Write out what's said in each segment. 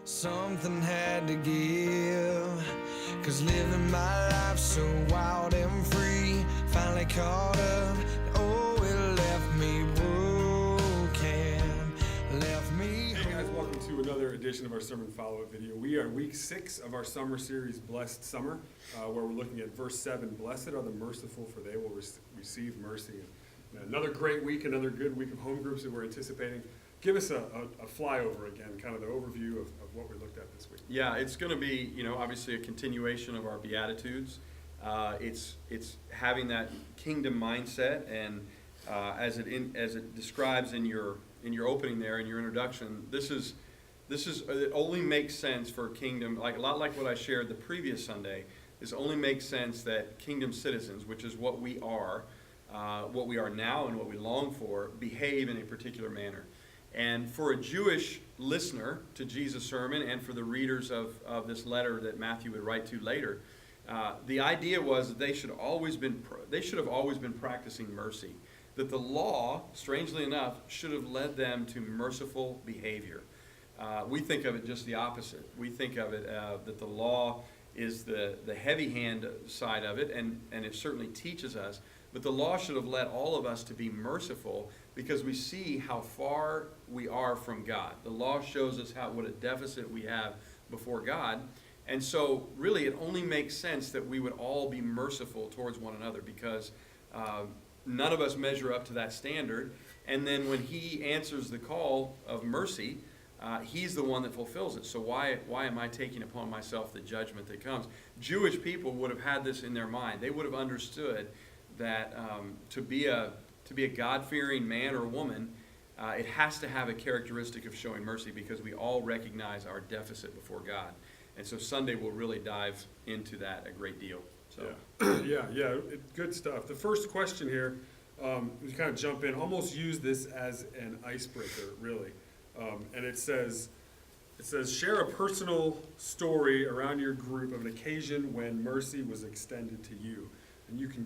Something had to give, 'cause living my life so wild and free finally caught up. Oh, it left me broken, left me. Hey guys, welcome to another edition of our sermon follow-up video. We are week 6 of our summer series, Blessed Summer, where we're looking at verse 7. Blessed are the merciful, for they will receive mercy. And another great week, another good week of home groups that we're anticipating. Give us a flyover again, kind of the overview of what we looked at this week. Yeah, it's going to be, obviously a continuation of our Beatitudes. It's having that kingdom mindset, and as it describes in your opening there, in your introduction, this is it only makes sense for kingdom, like a lot like what I shared the previous Sunday. This only makes sense that kingdom citizens, which is what we are now and what we long for, behave in a particular manner. And for a Jewish listener to Jesus' sermon, and for the readers of this letter that Matthew would write to later, the idea was that they should have always been practicing mercy. That the law, strangely enough, should have led them to merciful behavior. We think of it just the opposite. We think of it that the law is the heavy hand side of it, and it certainly teaches us. But the law should have led all of us to be merciful, because we see how far we are from God. The law shows us what a deficit we have before God. And so really it only makes sense that we would all be merciful towards one another, because none of us measure up to that standard. And then when he answers the call of mercy, he's the one that fulfills it. So why am I taking upon myself the judgment that comes? Jewish people would have had this in their mind. They would have understood that to be a God-fearing man or woman, it has to have a characteristic of showing mercy, because we all recognize our deficit before God. And so Sunday will really dive into that a great deal. So Yeah, good stuff. The first question here, we kind of jump in, almost use this as an icebreaker, really. And it says, share a personal story around your group of an occasion when mercy was extended to you. And you can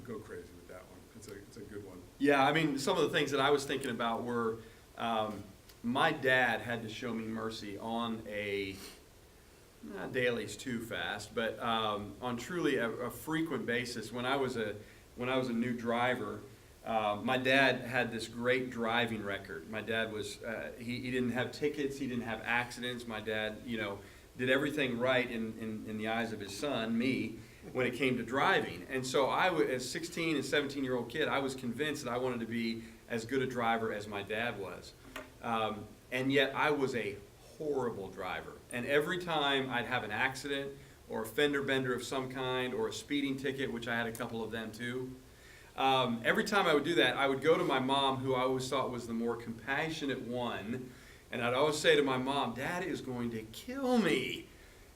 go crazy with that one. It's a good one. Yeah, I mean, some of the things that I was thinking about were, my dad had to show me mercy on daily's too fast, but on truly a frequent basis. When I was a new driver, my dad had this great driving record. My dad was he didn't have tickets, he didn't have accidents. My dad, did everything right in the eyes of his son, me, when it came to driving. And so as 16 and 17-year-old kid, I was convinced that I wanted to be as good a driver as my dad was. And yet I was a horrible driver. And every time I'd have an accident or a fender bender of some kind or a speeding ticket, which I had a couple of them too, every time I would do that, I would go to my mom, who I always thought was the more compassionate one, and I'd always say to my mom, "Dad is going to kill me."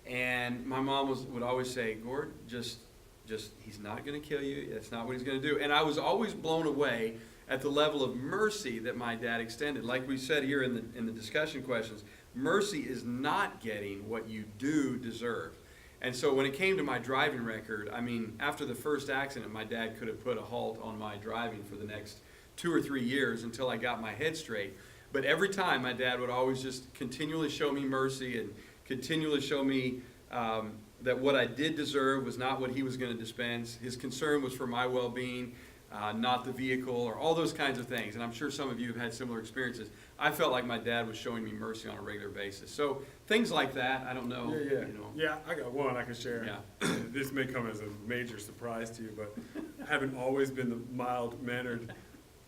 And my mom would always say, "Gord, just he's not going to kill you. That's not what he's going to do." And I was always blown away at the level of mercy that my dad extended. Like we said here in the discussion questions, mercy is not getting what you do deserve. And so when it came to my driving record, I mean, after the first accident, my dad could have put a halt on my driving for the next 2 or 3 years until I got my head straight. But every time, my dad would always just continually show me mercy and continually show me that what I did deserve was not what he was going to dispense. His concern was for my well-being, not the vehicle, or all those kinds of things. And I'm sure some of you have had similar experiences. I felt like my dad was showing me mercy on a regular basis. So things like that, I don't know. Yeah, I got one I can share. Yeah. This may come as a major surprise to you, but I haven't always been the mild-mannered,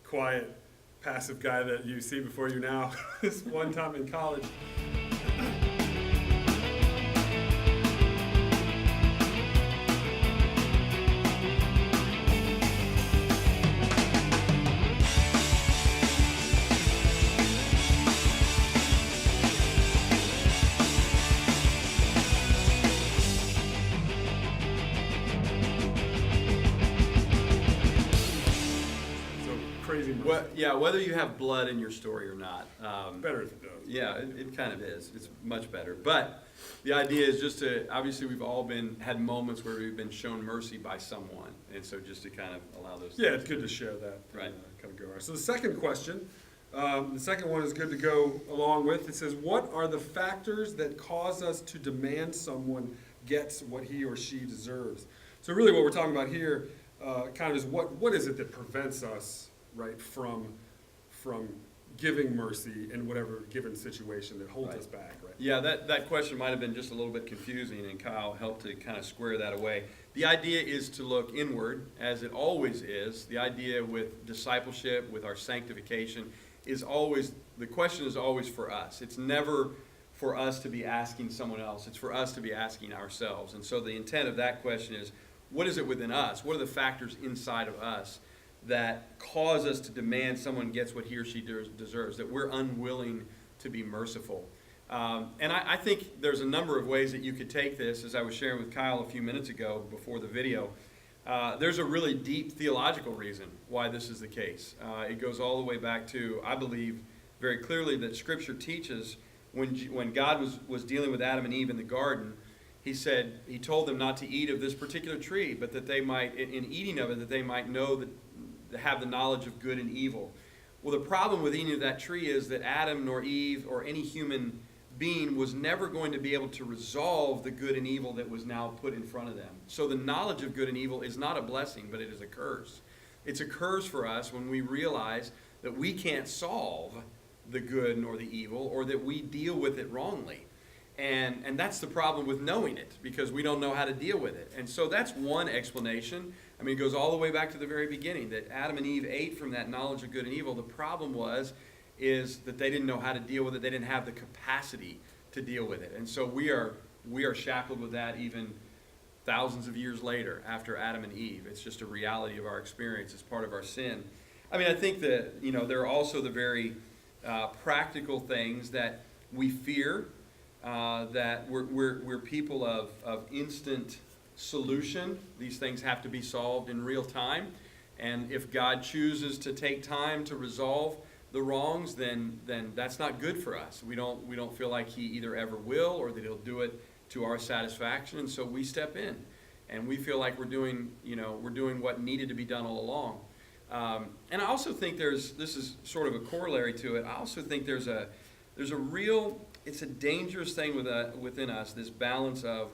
quiet, passive guy that you see before you now. This one time in college, crazy mercy. Whether you have blood in your story or not. Better if it does. Yeah, it kind of is. It's much better. But the idea is just obviously we've all had moments where we've been shown mercy by someone. And so just to kind of allow those Yeah, it's good to share that. Right. Kind of go around. So the second question, The second one is good to go along with. It says, what are the factors that cause us to demand someone gets what he or she deserves? So really what we're talking about here kind of is what is it that prevents us, right, from giving mercy in whatever given situation that holds Right. us back, right? Yeah, that question might have been just a little bit confusing, and Kyle helped to kind of square that away. The idea is to look inward, as it always is. The idea with discipleship, with our sanctification, is always, the question is always for us. It's never for us to be asking someone else. It's for us to be asking ourselves. And so the intent of that question is, what is it within us? What are the factors inside of us that cause us to demand someone gets what he or she deserves, that we're unwilling to be merciful? And I think there's a number of ways that you could take this, as I was sharing with Kyle a few minutes ago before the video. There's a really deep theological reason why this is the case. It goes all the way back to, I believe very clearly, that Scripture teaches when God was dealing with Adam and Eve in the garden, he told them not to eat of this particular tree, but that they might, in eating of it, that they might know that, have the knowledge of good and evil. Well, the problem with eating of that tree is that Adam nor Eve or any human being was never going to be able to resolve the good and evil that was now put in front of them. So the knowledge of good and evil is not a blessing, but it is a curse. It's a curse for us when we realize that we can't solve the good nor the evil, or that we deal with it wrongly. And that's the problem with knowing it, because we don't know how to deal with it. And so that's one explanation. I mean, it goes all the way back to the very beginning, that Adam and Eve ate from that knowledge of good and evil. The problem is that they didn't know how to deal with it. They didn't have the capacity to deal with it. And so we are shackled with that even thousands of years later after Adam and Eve. It's just a reality of our experience. It's part of our sin. I mean, I think that, there are also the very practical things that we fear, that we're people of instant solution. These things have to be solved in real time. And if God chooses to take time to resolve the wrongs, then that's not good for us. We don't feel like he either ever will, or that he'll do it to our satisfaction. And so we step in, and we feel like we're doing what needed to be done all along. And I also think this is sort of a corollary to it. I also think there's a real, it's a dangerous thing within us, this balance of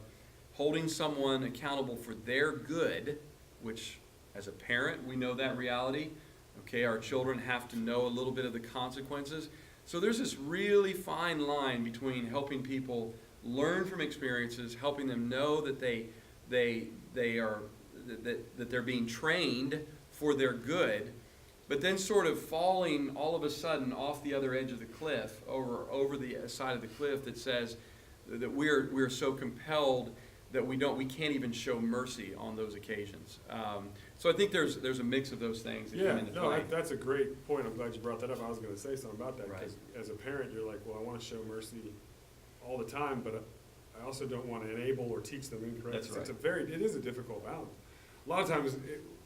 holding someone accountable for their good, which as a parent, we know that reality. Okay, our children have to know a little bit of the consequences. So there's this really fine line between helping people learn from experiences, helping them know that they're being trained for their good, but then sort of falling all of a sudden off the other edge of the cliff, over the side of the cliff, that says that we're so compelled that we can't even show mercy on those occasions. So I think there's a mix of those things that come into play. That's a great point. I'm glad you brought that up. I was going to say something about that, Right. because as a parent, you're like, well, I want to show mercy all the time, but I also don't want to enable or teach them incorrect. That's right. It is a difficult balance. A lot of times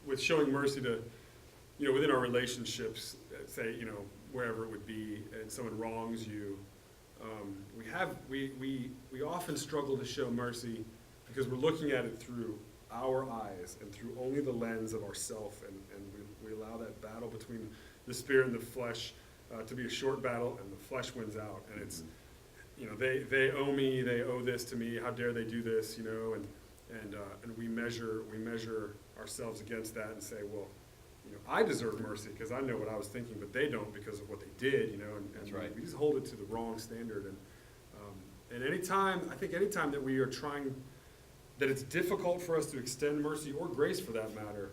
with showing mercy to, within our relationships, say, wherever it would be, and someone wrongs you, we often struggle to show mercy because we're looking at it through our eyes and through only the lens of ourself, and we allow that battle between the spirit and the flesh to be a short battle, and the flesh wins out. And it's, they owe me, they owe this to me, how dare they do this, and we measure ourselves against that and say, well, I deserve mercy because I know what I was thinking, but they don't because of what they did, and That's right. we just hold it to the wrong standard. And anytime that we are trying, that it's difficult for us to extend mercy or grace for that matter,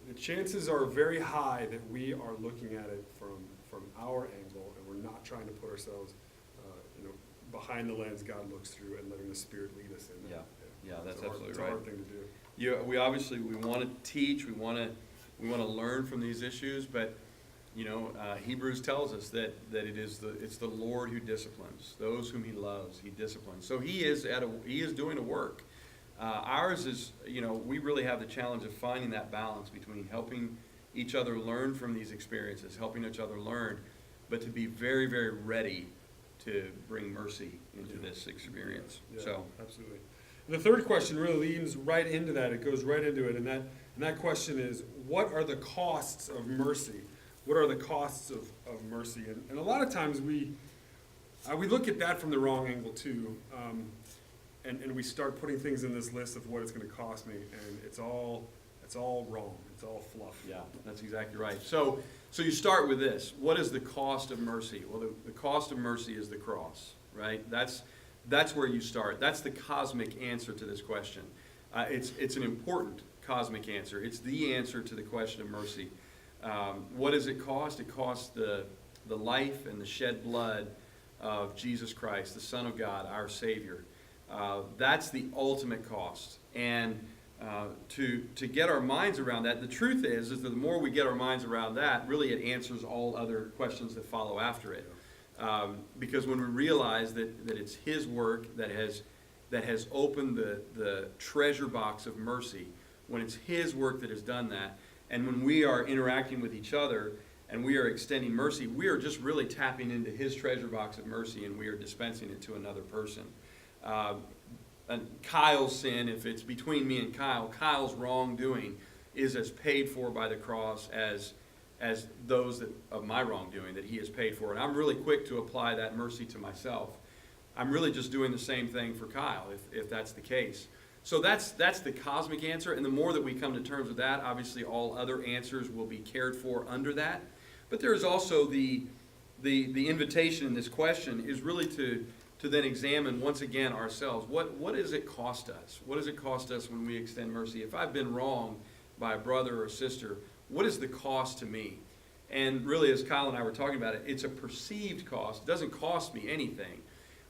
the chances are very high that we are looking at it from our angle, and we're not trying to put ourselves behind the lens God looks through, and letting the Spirit lead us in that. Yeah, that's absolutely It's right. a hard thing to do. Yeah, we want to teach, we want to learn from these issues, but Hebrews tells us that it's the Lord who disciplines those whom He loves. He disciplines. So He is doing a work. Ours is, we really have the challenge of finding that balance between helping each other learn from these experiences, helping each other learn, but to be very, very ready to bring mercy into this experience. Yeah, So absolutely. The third question really leans right into that. It goes right into it, and that question is, what are the costs of mercy? what are the costs of mercy? And a lot of times we look at that from the wrong angle too, and we start putting things in this list of what it's going to cost me, and it's all wrong. It's all fluff. Yeah, that's exactly right. So you start with this. What is the cost of mercy? Well, the cost of mercy is the cross, right? That's where you start. That's the cosmic answer to this question. It's an important cosmic answer. It's the answer to the question of mercy. What does it cost? It costs the life and the shed blood of Jesus Christ, the Son of God, our Savior. That's the ultimate cost. And to get our minds around that, the truth is that the more we get our minds around that, really it answers all other questions that follow after it. Because when we realize that it's His work that has opened the treasure box of mercy, when it's His work that has done that, and when we are interacting with each other and we are extending mercy, we are just really tapping into His treasure box of mercy, and we are dispensing it to another person. And Kyle's sin, if it's between me and Kyle's wrongdoing is as paid for by the cross as those of my wrongdoing that He has paid for. And I'm really quick to apply that mercy to myself. I'm really just doing the same thing for Kyle, if that's the case. So that's the cosmic answer, and the more that we come to terms with that, obviously all other answers will be cared for under that. But there's also the invitation in this question is really to then examine once again ourselves. What does it cost us? What does it cost us when we extend mercy? If I've been wronged by a brother or sister, what is the cost to me? And really, as Kyle and I were talking about it, it's a perceived cost. It doesn't cost me anything.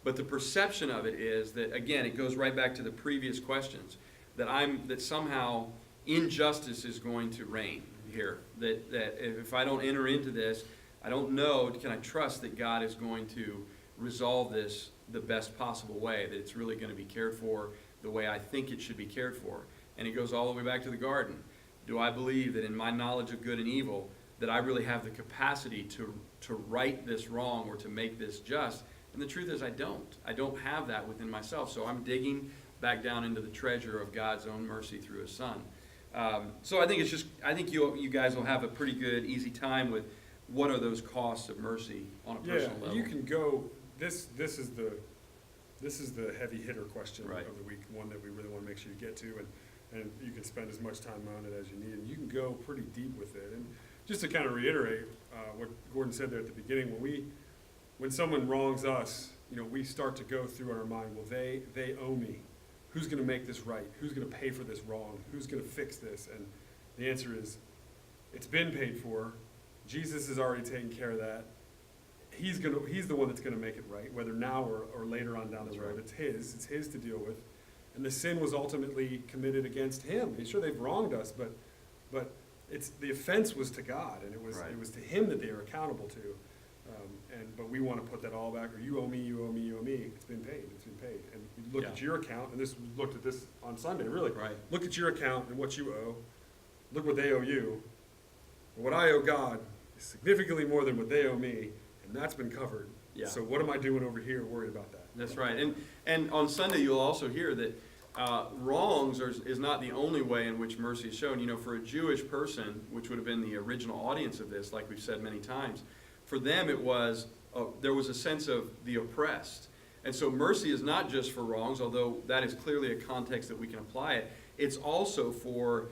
But the perception of it is that, again, it goes right back to the previous questions, that somehow injustice is going to reign here. That if I don't enter into this, I don't know, can I trust that God is going to resolve this the best possible way, that it's really going to be cared for the way I think it should be cared for. And it goes all the way back to the garden. Do I believe that in my knowledge of good and evil, that I really have the capacity to right this wrong or to make this just? And the truth is I don't have that within myself. So I'm digging back down into the treasure of God's own mercy through His Son. So I think you guys will have a pretty good, easy time with what are those costs of mercy on a personal level. You can go. This is the heavy hitter question of the week, one that we really want to make sure you get to, and you can spend as much time on it as you need, and you can go pretty deep with it. And just to kind of reiterate what Gordon said there at the beginning, when someone wrongs us, we start to go through in our mind, well, they owe me. Who's going to make this right? Who's going to pay for this wrong? Who's going to fix this? And the answer is, it's been paid for. Jesus has already taken care of that. He's the one that's going to make it right, whether now or later on down the road. It's his to deal with. And the sin was ultimately committed against Him. Sure, they've wronged us, but the offense was to God, and it was to Him that they are accountable to. But we want to put that all back, or you owe me, you owe me, you owe me. It's been paid. And you look at your account, and we looked at this on Sunday, really. Right. Look at your account and what you owe. Look what they owe you. And what I owe God is significantly more than what they owe me, and that's been covered. Yeah. So what am I doing over here worried about that? That's right. And on Sunday you'll also hear that wrongs is not the only way in which mercy is shown. For a Jewish person, which would have been the original audience of this, like we've said many times, for them it was, there was a sense of the oppressed. And so mercy is not just for wrongs, although that is clearly a context that we can apply it. It's also for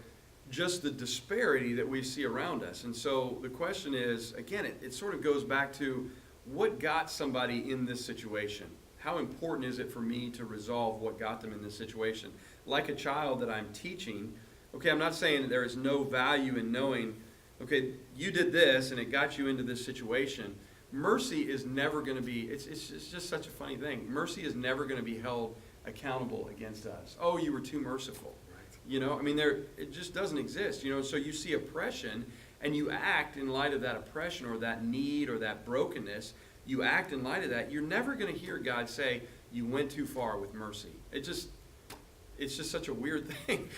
just the disparity that we see around us. And so the question is, again, it sort of goes back to what got somebody in this situation. How important is it for me to resolve what got them in this situation? Like a child that I'm teaching, okay, I'm not saying that there is no value in knowing, okay, you did this and it got you into this situation. Mercy is never going to be, it's just such a funny thing. Mercy is never going to be held accountable against us. Oh, you were too merciful. Right. It just doesn't exist. So you see oppression and you act in light of that oppression or that need or that brokenness. You act in light of that. You're never going to hear God say, you went too far with mercy. It's just such a weird thing.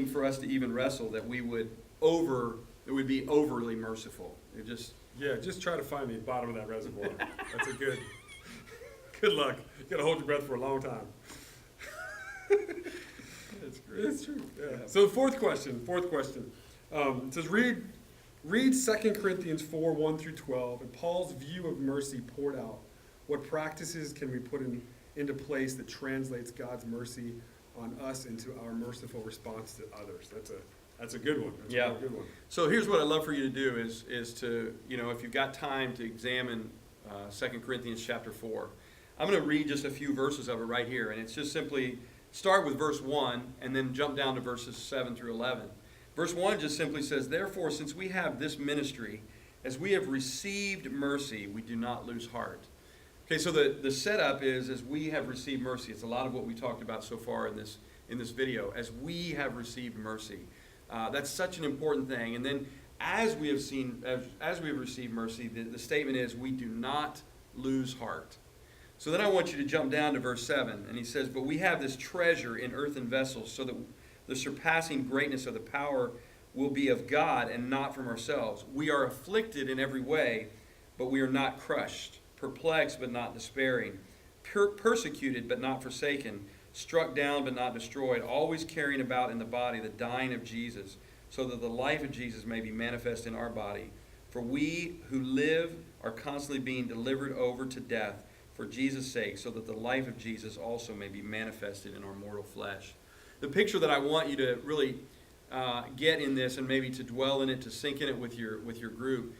For us to even wrestle that it would be overly merciful. Just try to find the bottom of that reservoir. That's a good luck. You got to hold your breath for a long time. That's great. It's true. Yeah. So the fourth question. It says, read read 2 Corinthians 4, 1 through 12, and Paul's view of mercy poured out. What practices can we put into place that translates God's mercy on us into our merciful response to others? That's a good one. That's Yeah. a real good one. So here's what I'd love for you to do is to, if you've got time to examine 2 Corinthians chapter 4. I'm going to read just a few verses of it right here, and it's just simply start with verse 1 and then jump down to verses 7 through 11. Verse 1 just simply says, "Therefore, since we have this ministry, as we have received mercy, we do not lose heart." Okay, so the setup is, as we have received mercy. It's a lot of what we talked about so far in this video. As we have received mercy. That's such an important thing. And then as we have received mercy, the statement is we do not lose heart. So then I want you to jump down to verse 7, and he says, "But we have this treasure in earthen vessels, so that the surpassing greatness of the power will be of God and not from ourselves. We are afflicted in every way, but we are not crushed, perplexed but not despairing, persecuted but not forsaken, struck down but not destroyed, always carrying about in the body the dying of Jesus, so that the life of Jesus may be manifest in our body. For we who live are constantly being delivered over to death for Jesus' sake, so that the life of Jesus also may be manifested in our mortal flesh." The picture that I want you to really get in this, and maybe to dwell in it, to sink in it with your group,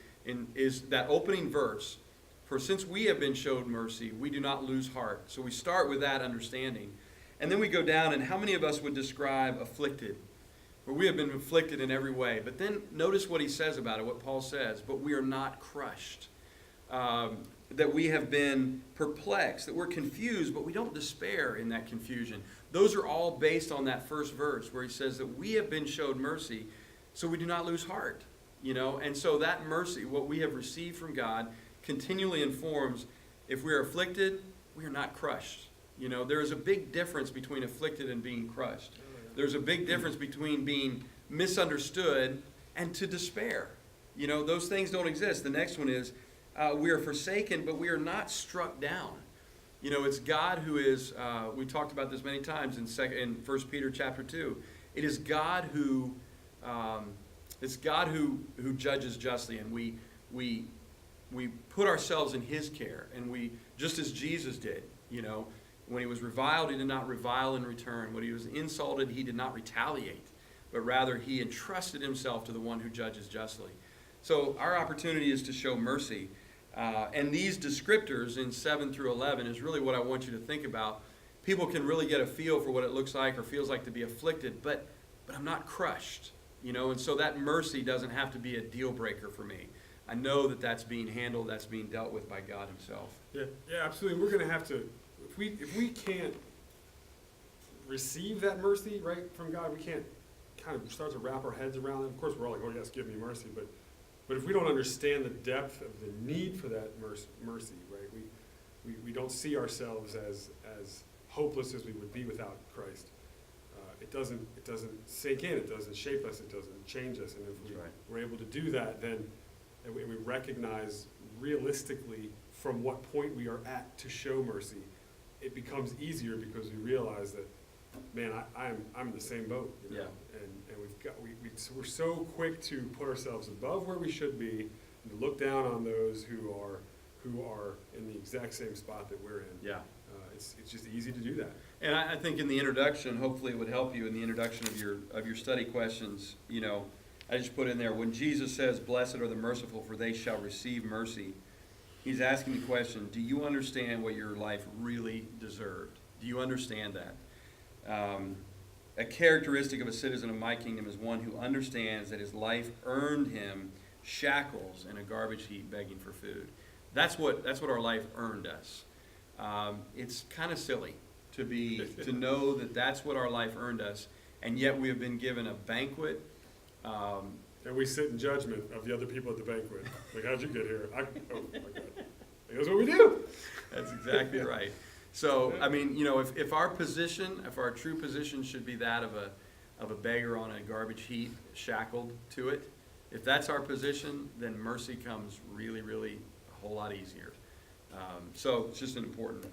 is that opening verse. For since we have been showed mercy, we do not lose heart. So we start with that understanding. And then we go down, and how many of us would describe afflicted? For we have been afflicted in every way. But then notice what he says about it, what Paul says. But we are not crushed. That we have been perplexed, that we're confused, but we don't despair in that confusion. Those are all based on that first verse where he says that we have been showed mercy, so we do not lose heart. And so that mercy, what we have received from God, continually informs, if we are afflicted, we are not crushed. There is a big difference between afflicted and being crushed. There's a big difference between being misunderstood and to despair. Those things don't exist. The next one is, we are forsaken, but we are not struck down. It's God who is, we talked about this many times in 1 Peter chapter 2. It is God who judges justly, and we put ourselves in his care, and we, just as Jesus did, when he was reviled, he did not revile in return. When he was insulted, he did not retaliate, but rather he entrusted himself to the one who judges justly. So our opportunity is to show mercy. And these descriptors in 7 through 11 is really what I want you to think about. People can really get a feel for what it looks like or feels like to be afflicted, but I'm not crushed. And so that mercy doesn't have to be a deal breaker for me. I know that that's being handled, that's being dealt with by God himself. Yeah, absolutely. We're going to have to, if we can't receive that mercy, right, from God, we can't kind of start to wrap our heads around it. Of course, we're all like, oh yes, give me mercy, but if we don't understand the depth of the need for that mercy, right, we don't see ourselves as hopeless as we would be without Christ. It doesn't sink in, it doesn't shape us, it doesn't change us, and if we're able to do that, then and we recognize realistically from what point we are at to show mercy, it becomes easier because we realize that, man, I'm in the same boat. Yeah. And we're so quick to put ourselves above where we should be and to look down on those who are in the exact same spot that we're in. Yeah. It's just easy to do that. And I think in the introduction, hopefully it would help you in the introduction of your study questions. I just put in there, when Jesus says, "Blessed are the merciful, for they shall receive mercy," he's asking the question, do you understand what your life really deserved? Do you understand that? A characteristic of a citizen of my kingdom is one who understands that his life earned him shackles and a garbage heap begging for food. That's what our life earned us. It's kind of silly to know that that's what our life earned us, and yet we have been given a banquet. And we sit in judgment of the other people at the banquet. Like, how'd you get here? Oh my God. That's what we do. That's exactly right. So, I mean, if our true position should be that of a beggar on a garbage heap, shackled to it, if that's our position, then mercy comes really, really a whole lot easier. So it's just an important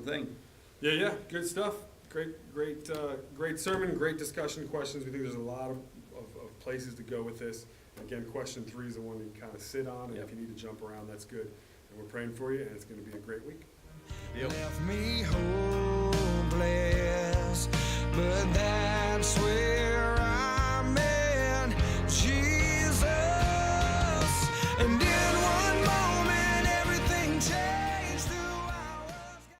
thing. Yeah, good stuff. Great sermon, great discussion, questions. We think there's a lot of places to go with this. Again, question 3 is the one you kind of sit on, and if you need to jump around, that's good. And we're praying for you, and it's going to be a great week. Deal. Left me hopeless, but that